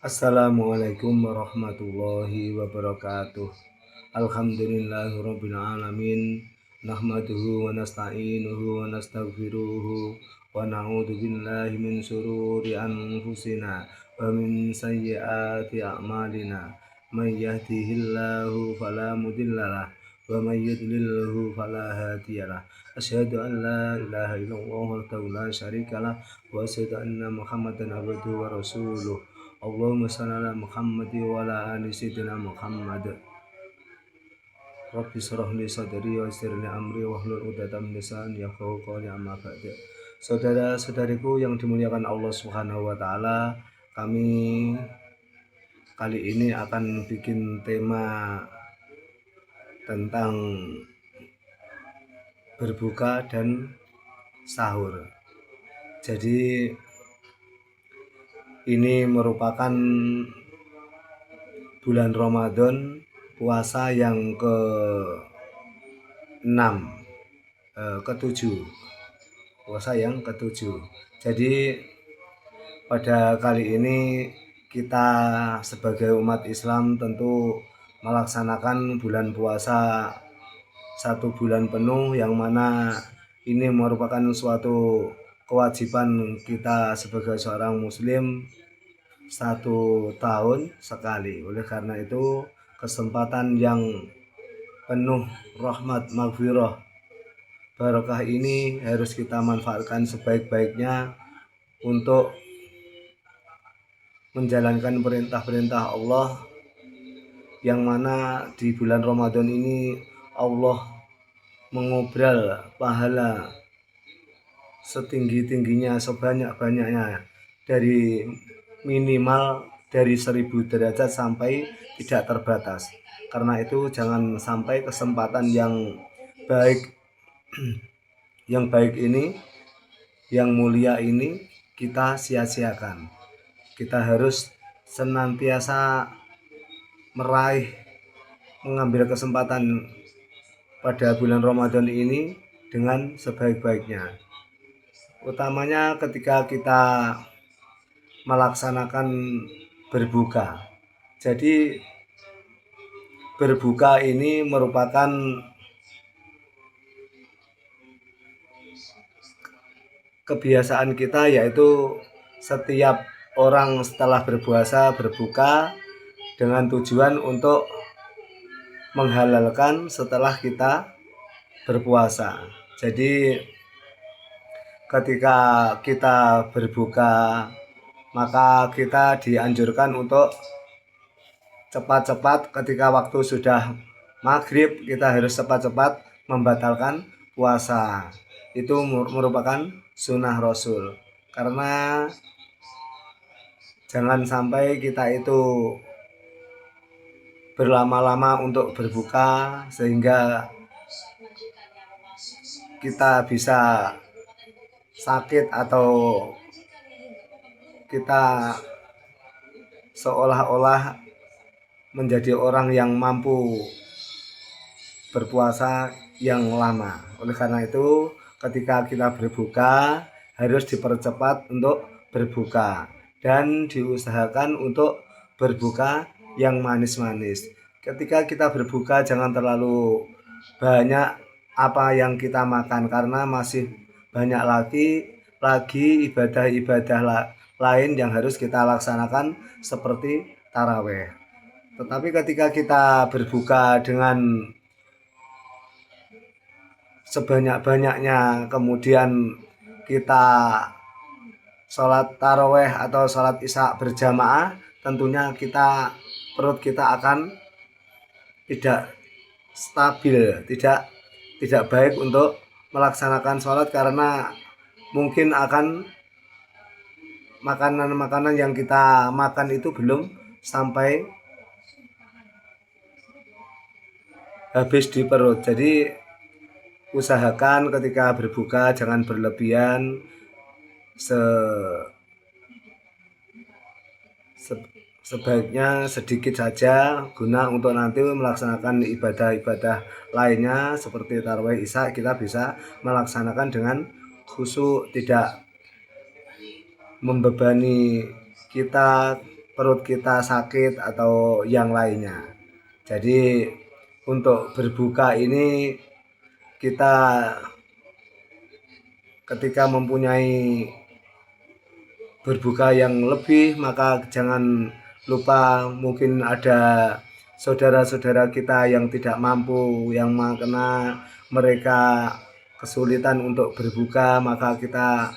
Assalamualaikum warahmatullahi wabarakatuh. Alhamdulillahirabbil alamin. Nahmaduhu wa nasta'inuhu wa nastaghfiruhu wa na'udzu billahi min syururi anfusina wa min sayyiati a'malina. May yahdihillahu fala mudhillalah wa may yudlilhu fala hadiyalah. Asyhadu an la ilaha illallah wahdahu la syarikalah wa asyhadu anna Muhammadan abduhu wa rasuluh. Allahumma shalli ala Muhammad wa ala ali sayyidina Muhammad. Rabbi shrah li sadri wa yassir li amri wahlul 'uqdatam min lisani yafqahu qawli amma ba'd. Saudara-saudariku yang dimuliakan Allah Subhanahu wa taala, kami kali ini akan bikin tema tentang berbuka dan sahur. Jadi ini merupakan bulan Ramadan, puasa yang ke-6, ke-7. Puasa yang ke-7. Jadi pada kali ini kita sebagai umat Islam tentu melaksanakan bulan puasa 1 bulan penuh, yang mana ini merupakan suatu kewajiban kita sebagai seorang muslim 1 tahun sekali. Oleh karena itu, kesempatan yang penuh rahmat, maghfirah, barakah ini harus kita manfaatkan sebaik-baiknya untuk menjalankan perintah-perintah Allah, yang mana di bulan Ramadan ini Allah mengobral pahala setinggi-tingginya, sebanyak-banyaknya, dari minimal dari 1000 derajat sampai tidak terbatas. Karena itu jangan sampai kesempatan yang baik ini, yang mulia ini kita sia-siakan. Kita harus senantiasa mengambil kesempatan pada bulan Ramadan ini dengan sebaik-baiknya. Utamanya ketika kita melaksanakan berbuka. Jadi berbuka ini merupakan kebiasaan kita, yaitu setiap orang setelah berpuasa berbuka dengan tujuan untuk menghalalkan setelah kita berpuasa. Jadi ketika kita berbuka, maka kita dianjurkan untuk cepat-cepat ketika waktu sudah maghrib, kita harus cepat-cepat membatalkan puasa. Itu merupakan sunnah Rasul. Karena jangan sampai kita itu berlama-lama untuk berbuka sehingga kita bisa sakit atau kita seolah-olah menjadi orang yang mampu berpuasa yang lama. Oleh karena itu, ketika kita berbuka harus dipercepat untuk berbuka dan diusahakan untuk berbuka yang manis-manis. Ketika kita berbuka jangan terlalu banyak apa yang kita makan, karena masih banyak lagi ibadah-ibadah lain yang harus kita laksanakan seperti tarawih. Tetapi ketika kita berbuka dengan sebanyak-banyaknya, kemudian kita sholat tarawih atau sholat isya berjamaah, tentunya perut kita akan tidak stabil, tidak baik untuk melaksanakan sholat, karena mungkin akan makanan-makanan yang kita makan itu belum sampai habis di perut. Jadi usahakan ketika berbuka jangan berlebihan, sebaiknya sedikit saja, guna untuk nanti melaksanakan ibadah-ibadah lainnya seperti tarawih isya kita bisa melaksanakan dengan khusyuk, tidak membebani kita perut kita sakit atau yang lainnya. Jadi untuk berbuka ini kita ketika mempunyai berbuka yang lebih, maka jangan lupa mungkin ada saudara-saudara kita yang tidak mampu, yang karena mereka kesulitan untuk berbuka, maka kita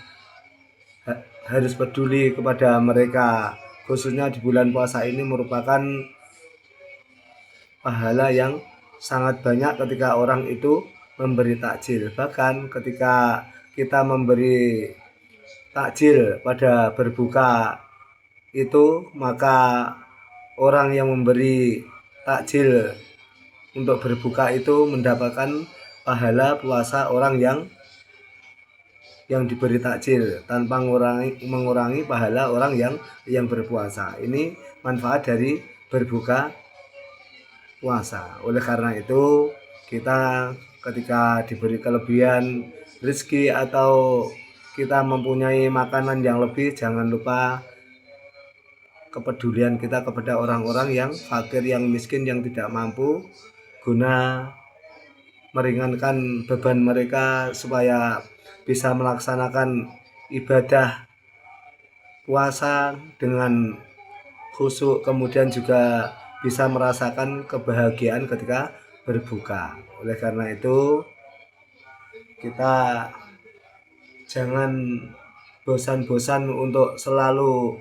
harus peduli kepada mereka. Khususnya di bulan puasa ini merupakan pahala yang sangat banyak ketika orang itu memberi takjil. Bahkan ketika kita memberi takjil pada berbuka itu, maka orang yang memberi takjil untuk berbuka itu mendapatkan pahala puasa orang yang diberi takjil tanpa mengurangi pahala orang yang berpuasa. Ini manfaat dari berbuka puasa. Oleh karena itu, kita ketika diberi kelebihan rezeki atau kita mempunyai makanan yang lebih, jangan lupa kepedulian kita kepada orang-orang yang fakir, yang miskin, yang tidak mampu, guna meringankan beban mereka supaya bisa melaksanakan ibadah puasa dengan khusyuk, kemudian juga bisa merasakan kebahagiaan ketika berbuka. Oleh karena itu, kita jangan bosan-bosan untuk selalu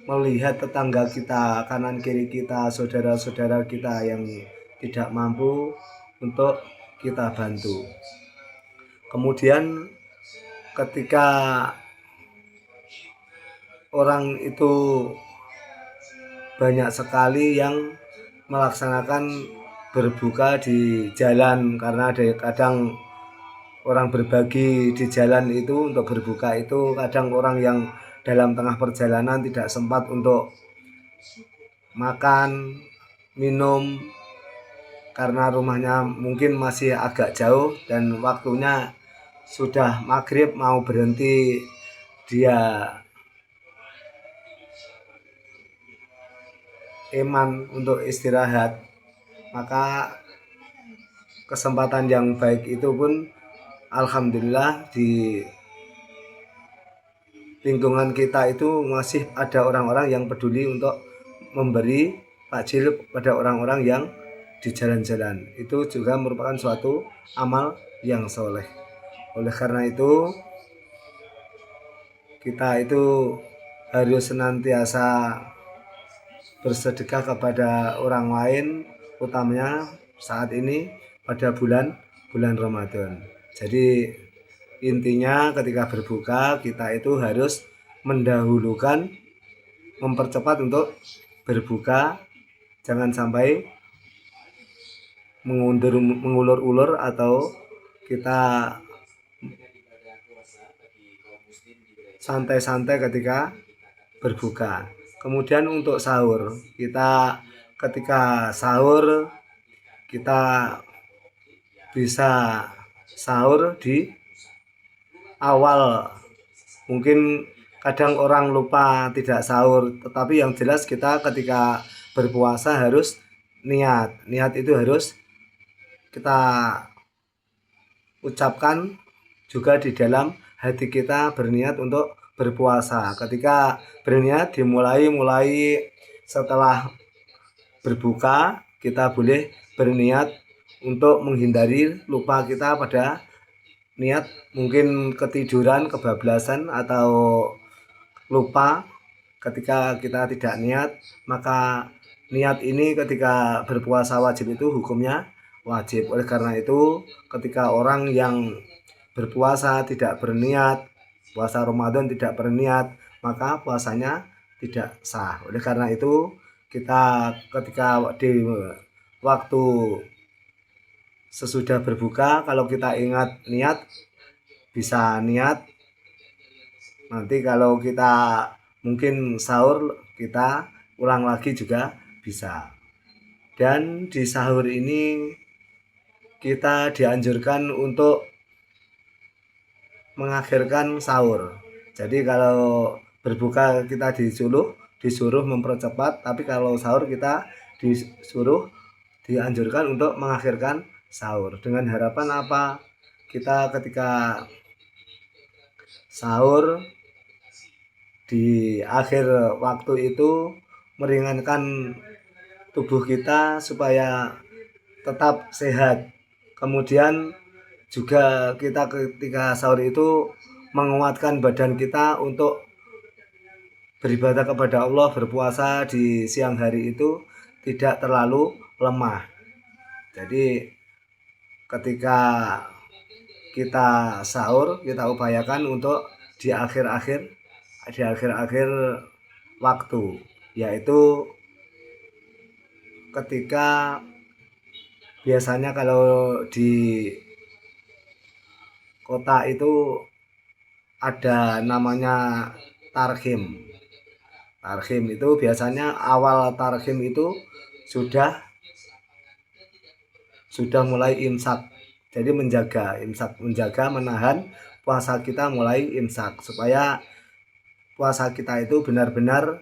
melihat tetangga kita, kanan kiri kita, saudara-saudara kita yang tidak mampu untuk kita bantu. Kemudian ketika orang itu banyak sekali yang melaksanakan berbuka di jalan, karena ada kadang orang berbagi di jalan itu untuk berbuka itu, kadang orang yang dalam tengah perjalanan tidak sempat untuk makan, minum, karena rumahnya mungkin masih agak jauh dan waktunya sudah maghrib mau berhenti, dia eman untuk istirahat, maka kesempatan yang baik itu pun alhamdulillah di lingkungan kita itu masih ada orang-orang yang peduli untuk memberi takjil pada orang-orang yang di jalan-jalan. Itu juga merupakan suatu amal yang soleh. Oleh karena itu, kita itu harus senantiasa bersedekah kepada orang lain, utamanya saat ini pada bulan Ramadan. Jadi intinya ketika berbuka kita itu harus mendahulukan, mempercepat untuk berbuka, jangan sampai mengulur-ulur atau kita santai-santai ketika berbuka. Kemudian untuk sahur, kita ketika sahur kita bisa sahur di awal. Mungkin kadang orang lupa tidak sahur, tetapi yang jelas kita ketika berpuasa harus niat. Niat itu harus kita ucapkan juga di dalam hati, kita berniat untuk berpuasa. Ketika berniat dimulai setelah berbuka, kita boleh berniat untuk menghindari lupa kita pada niat, mungkin ketiduran, kebablasan atau lupa. Ketika kita tidak niat, maka niat ini ketika berpuasa wajib itu hukumnya wajib. Oleh karena itu, ketika orang yang berpuasa tidak berniat, puasa Ramadan tidak berniat, maka puasanya tidak sah. Oleh karena itu, kita ketika di waktu sesudah berbuka, kalau kita ingat niat, bisa niat. Nanti kalau kita mungkin sahur, kita ulang lagi juga bisa. Dan di sahur ini kita dianjurkan untuk mengakhirkan sahur. Jadi kalau berbuka kita disuruh mempercepat, tapi kalau sahur kita dianjurkan untuk mengakhirkan sahur. Dengan harapan apa? Kita ketika sahur di akhir waktu itu meringankan tubuh kita supaya tetap sehat. Kemudian juga kita ketika sahur itu menguatkan badan kita untuk beribadah kepada Allah, berpuasa di siang hari itu tidak terlalu lemah. Jadi ketika kita sahur, kita upayakan untuk di akhir-akhir waktu, yaitu ketika biasanya kalau di kota itu ada namanya tarhim. Tarhim itu biasanya awal tarhim itu sudah mulai imsak. Jadi menjaga menahan puasa kita mulai imsak supaya puasa kita itu benar-benar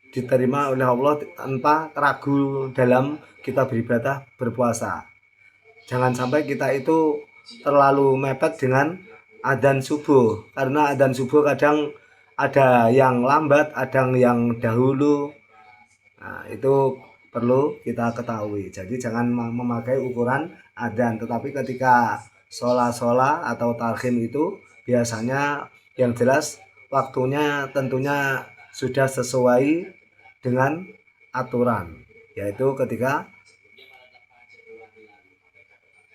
diterima oleh Allah tanpa ragu dalam kita beribadah berpuasa. Jangan sampai kita itu terlalu mepet dengan adzan subuh, karena adzan subuh kadang ada yang lambat, ada yang dahulu. Nah, itu perlu kita ketahui. Jadi jangan memakai ukuran adzan, tetapi ketika sholat atau tarhim itu biasanya yang jelas waktunya tentunya sudah sesuai dengan aturan, yaitu ketika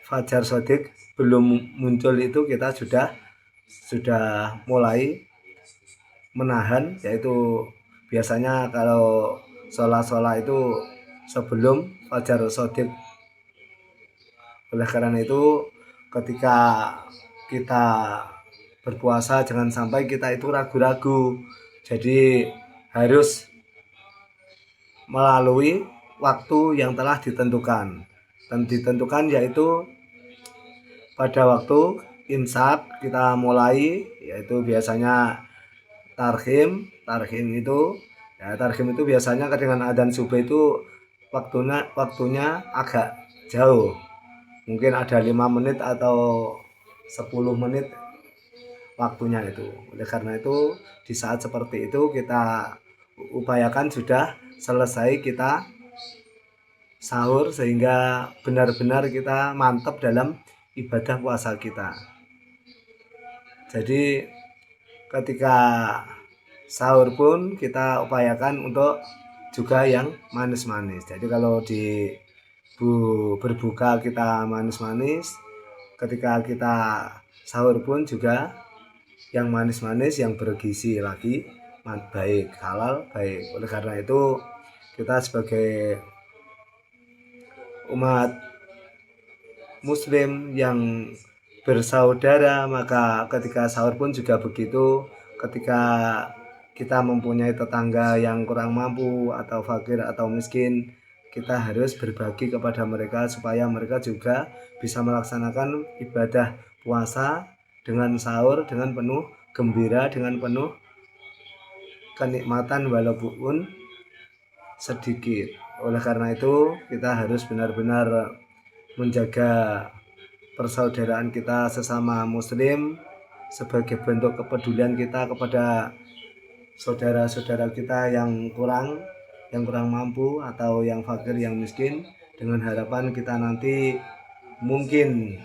fajar shodiq belum muncul itu kita sudah mulai menahan, yaitu biasanya kalau sholat itu sebelum fajar shodiq. Oleh karena itu ketika kita berpuasa jangan sampai kita itu ragu-ragu, jadi harus melalui waktu yang telah ditentukan. Dan ditentukan yaitu pada waktu imsak kita mulai, yaitu biasanya tarhim itu biasanya dengan adzan subuh itu waktunya agak jauh, mungkin ada 5 menit atau 10 menit waktunya itu. Oleh karena itu di saat seperti itu kita upayakan sudah selesai kita sahur sehingga benar-benar kita mantap dalam ibadah puasa kita. Jadi ketika sahur pun kita upayakan untuk juga yang manis-manis. Jadi kalau di berbuka kita manis-manis, ketika kita sahur pun juga yang manis-manis yang bergizi lagi baik, halal baik. Oleh karena itu kita sebagai umat muslim yang bersaudara, maka ketika sahur pun juga begitu. Ketika kita mempunyai tetangga yang kurang mampu atau fakir atau miskin, kita harus berbagi kepada mereka supaya mereka juga bisa melaksanakan ibadah puasa dengan sahur dengan penuh gembira, dengan penuh kenikmatan walaupun sedikit. Oleh karena itu kita harus benar-benar menjaga persaudaraan kita sesama muslim sebagai bentuk kepedulian kita kepada saudara-saudara kita yang kurang mampu atau yang fakir, yang miskin, dengan harapan kita nanti mungkin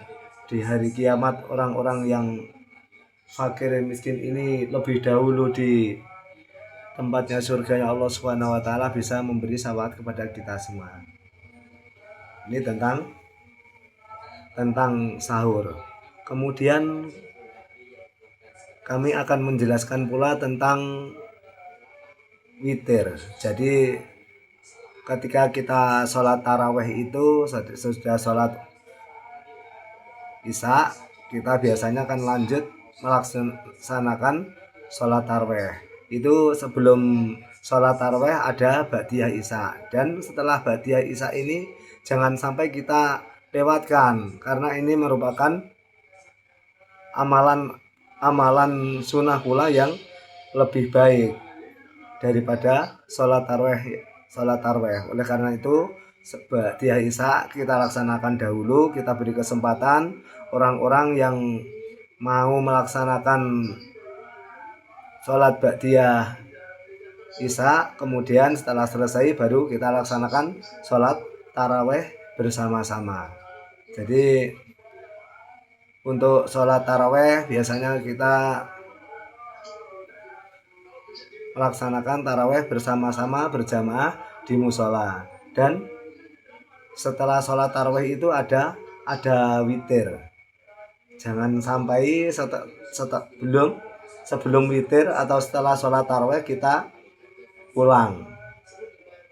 di hari kiamat orang-orang yang fakir dan miskin ini lebih dahulu di tempatnya surganya Allah Subhanahu wa taala bisa memberi syafaat kepada kita semua. Ini tentang sahur. Kemudian kami akan menjelaskan pula tentang witir. Jadi ketika kita sholat taraweh itu sudah sholat isya, kita biasanya akan lanjut melaksanakan sholat taraweh. Itu sebelum sholat taraweh ada ba'diyah isya, dan setelah ba'diyah isya ini jangan sampai kita lewatkan, karena ini merupakan amalan amalan sunnah pula yang lebih baik daripada sholat taraweh. Oleh karena itu Ba'diyah Isya kita laksanakan dahulu, kita beri kesempatan orang-orang yang mau melaksanakan sholat Ba'diyah Isya, kemudian setelah selesai baru kita laksanakan sholat taraweh bersama-sama. Jadi untuk sholat taraweh biasanya kita melaksanakan taraweh bersama-sama berjamaah di musola, dan setelah sholat taraweh itu ada witir. Jangan sampai sebelum witir atau setelah sholat taraweh kita pulang,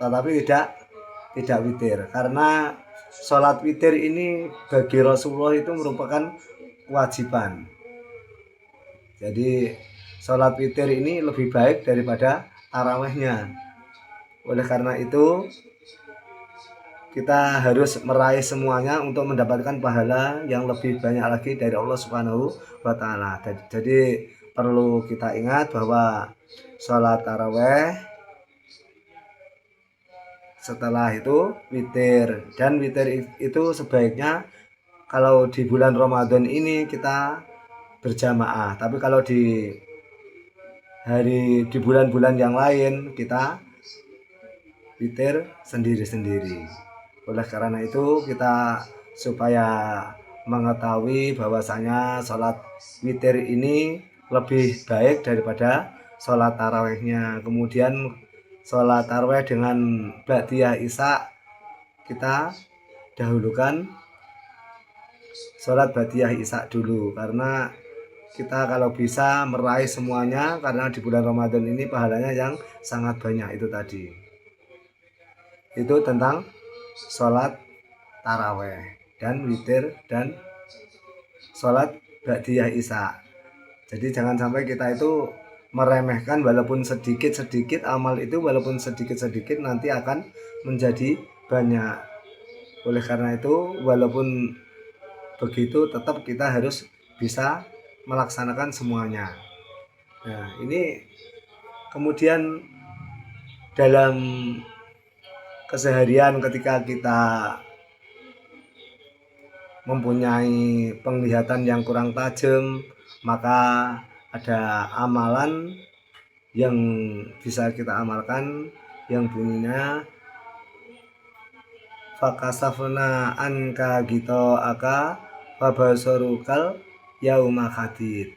tetapi tidak witir, karena sholat witir ini bagi Rasulullah itu merupakan kewajiban. Jadi sholat witir ini lebih baik daripada tarawehnya. Oleh karena itu kita harus meraih semuanya untuk mendapatkan pahala yang lebih banyak lagi dari Allah Subhanahu wa Ta'ala. Jadi perlu kita ingat bahwa sholat taraweh setelah itu witir, dan witir itu sebaiknya kalau di bulan Ramadan ini kita berjamaah, tapi kalau di bulan-bulan yang lain kita witir sendiri-sendiri. Oleh karena itu kita supaya mengetahui bahwasanya sholat witir ini lebih baik daripada sholat tarawehnya. Kemudian sholat taraweh dengan Ba'diyah Isya kita dahulukan sholat Ba'diyah Isya dulu, karena kita kalau bisa meraih semuanya, karena di bulan Ramadan ini pahalanya yang sangat banyak. Itu tadi, itu tentang sholat taraweh dan witir dan sholat Ba'diyah Isya. Jadi jangan sampai kita itu meremehkan, walaupun sedikit-sedikit amal itu, walaupun sedikit-sedikit nanti akan menjadi banyak. Oleh karena itu walaupun begitu tetap kita harus bisa melaksanakan semuanya. Nah, ini kemudian dalam keseharian ketika kita mempunyai penglihatan yang kurang tajam, maka ada amalan yang bisa kita amalkan yang bunyinya fakasafna anka gito aka fabasorukal yauma hadid.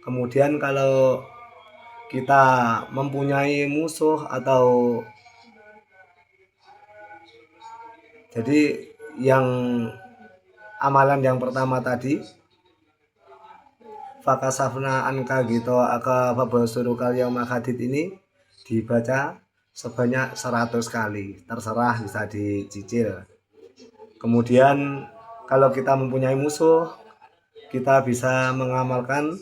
Kemudian kalau kita mempunyai musuh, atau jadi yang amalan yang pertama tadi fakasafna anka gitu aka fabasurukal yauma hadid ini dibaca sebanyak 100 kali, terserah, bisa dicicil. Kemudian kalau kita mempunyai musuh, kita bisa mengamalkan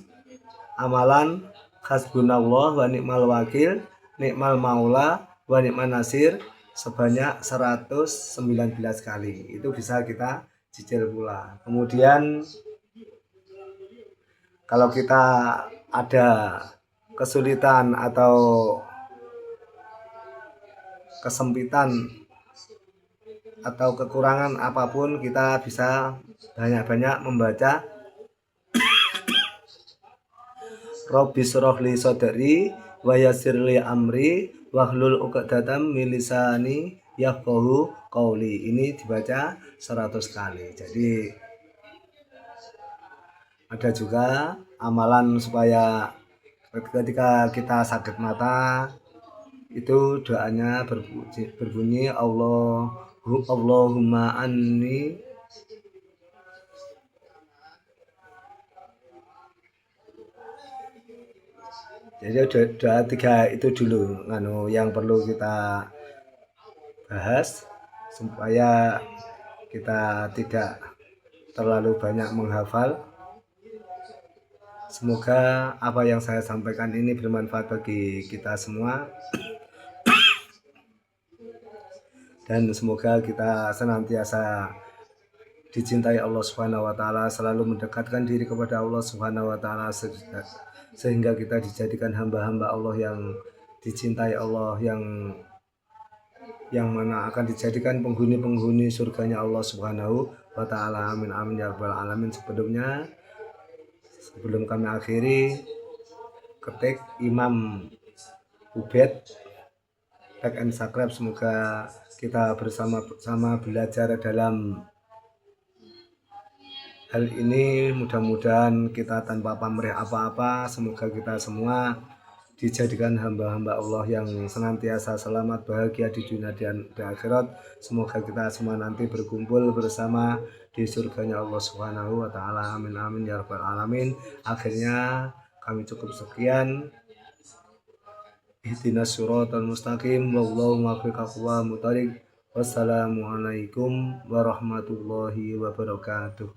amalan hasbunallah wa ni'mal wakil, ni'mal maula wa ni'man nasir sebanyak 119 kali. Itu bisa kita cicil pula. Kemudian kalau kita ada kesulitan atau kesempitan atau kekurangan apapun, kita bisa banyak-banyak membaca Rabbi syrahli sadri wa yassirli amri wahlul 'uqdatam min lisani yafqahu qauli. Ini dibaca 100 kali. Jadi ada juga amalan supaya ketika kita sakit mata itu doanya berbunyi Allahumma anni jadi doa 3 itu dulu yang perlu kita bahas supaya kita tidak terlalu banyak menghafal. Semoga apa yang saya sampaikan ini bermanfaat bagi kita semua, dan semoga kita senantiasa dicintai Allah Subhanahu wa taala, selalu mendekatkan diri kepada Allah Subhanahu wa taala sehingga kita dijadikan hamba-hamba Allah yang dicintai Allah, yang mana akan dijadikan penghuni-penghuni surganya Allah Subhanahu wa taala. Amin amin ya rabbal alamin. Sebelum kami akhiri, ketik Imam Ubed, like and subscribe. Semoga kita bersama-sama belajar dalam hal ini. Mudah-mudahan kita tanpa pamrih apa-apa, semoga kita semua dijadikan hamba-hamba Allah yang senantiasa selamat bahagia di dunia dan di akhirat. Semoga kita semua nanti berkumpul bersama di surganya Allah Subhanahu wa taala. Amin amin ya rabbal alamin. Akhirnya kami cukup sekian. Ihdinas siratal mustaqim, wallahu muwaffiq aqwamut thoriq. Wassalamualaikum warahmatullahi wabarakatuh.